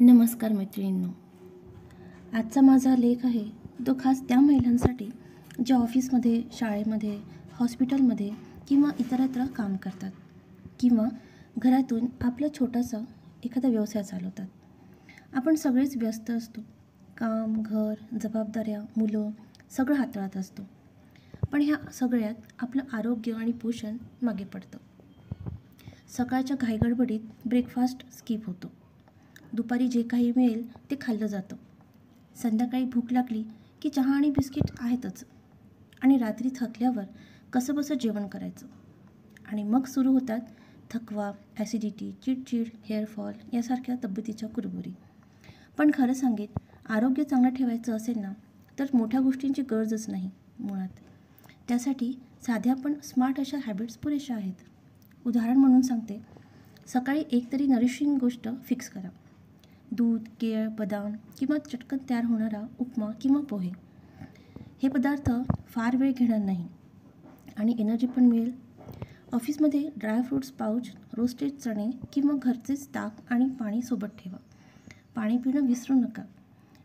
नमस्कार मैत्रिणींनो. आजचा माझा लेख आहे तो खास त्या महिलांसाठी ज्या ऑफिसमध्ये, शाळेमध्ये, हॉस्पिटलमध्ये किंवा इतरत्र काम करतात किंवा घरातून आपला छोटासा एखादा व्यवसाय चालवतात. आपण सगळेच व्यस्त असतो. काम, घर, जबाबदाऱ्या, मुलं सगळं हाताळत असतो. पण ह्या सगळ्यात आपलं आरोग्य आणि पोषण मागे पडतं. सकाळच्या घाईगडबडीत ब्रेकफास्ट स्किप होतो. दुपारी जे काही मिळेल ते खाल्लं जातं. संध्याकाळी भूक लागली की चहा आणि बिस्किट आहेतच. आणि रात्री थकल्यावर कसंबसं जेवण करायचं. आणि मग सुरू होतात थकवा, ॲसिडिटी, चिडचिड, हेअरफॉल यासारख्या तब्येतीच्या कुरबुरी. पण खरं सांगेन, आरोग्य चांगलं ठेवायचं असेल ना, तर मोठ्या गोष्टींची गरजच नाही मुळात. त्यासाठी साध्या पण स्मार्ट अशा हॅबिट्स पुरेशा आहेत. उदाहरण म्हणून सांगते, सकाळी एकतरी नरिशिंग गोष्ट फिक्स करा. दूध, केळ, बदाम किंवा चटकन तयार होणारा उपमा किंवा पोहे. हे पदार्थ फार वेळ घेणार नाही आणि एनर्जी पण मिळेल. ऑफिसमध्ये ड्रायफ्रूट्स पाऊच, रोस्टेड चणे किंवा घरचेच ताक आणि पाणी सोबत ठेवा. पाणी पिणं विसरू नका.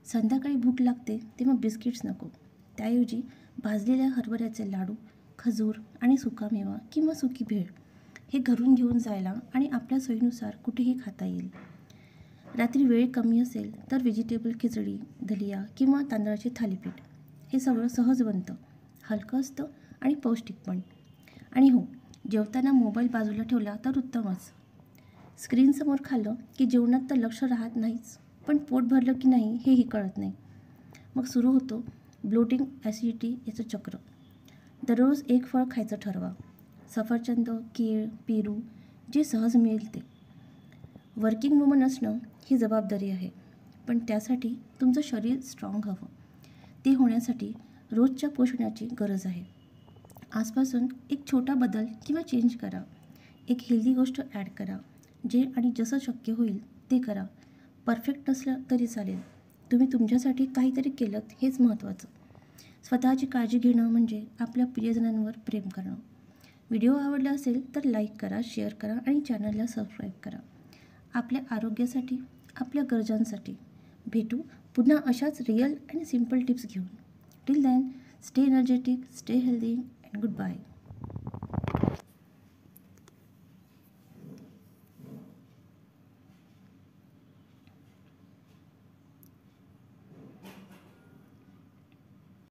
संध्याकाळी भूक लागते तेव्हा बिस्किट्स नको. त्याऐवजी भाजलेल्या हरभऱ्याचे लाडू, खजूर आणि सुकामेवा किंवा सुकी भेळ हे घरून घेऊन जायला आणि आपल्या सोयीनुसार कुठेही खाता येईल. रात्री वेळ कमी असेल तर व्हेजिटेबल खिचडी, दलिया किंवा तांदळाचे थालीपीठ हे सगळं सहज बनतं, हलकं असतं आणि पौष्टिक पण. आणि हो, जेवताना मोबाईल बाजूला ठेवला तर उत्तमच. स्क्रीनसमोर खाल्लं की जेवणात तर लक्ष राहत नाहीच, पण पोट भरलं की नाही हेही कळत नाही. मग सुरू होतो ब्लोटिंग, ॲसिडिटी याचं चक्र. दररोज एक फळ खायचं ठरवा. सफरचंद, केळ, पेरू जे सहज मिळेल ते. वर्किंग वुमन असणं ही जबाबदारी आहे, पण त्यासाठी तुमचं शरीर स्ट्रॉंग हवं. ते होण्यासाठी रोजच्या पोषणाची गरज आहे. आजपासून एक छोटा बदल किंवा चेंज करा. एक हेल्दी गोष्ट ॲड करा. जे आणि जसं शक्य होईल ते करा. परफेक्ट नसलं तरी चालेल. तुम्ही तुमच्यासाठी काहीतरी केलं हेच महत्त्वाचं. स्वतःची काळजी घेणं म्हणजे आपल्या प्रियजनांवर प्रेम करणं. व्हिडिओ आवडला असेल तर लाईक करा, शेअर करा आणि चॅनलला सबस्क्राईब करा. आपल्या आरोग्यासाठी, आपल्या गरजांसाठी भेटू पुन्हा अशाच रिअल आणि सिम्पल टिप्स घेऊन. Till then, stay energetic, stay healthy and good bye.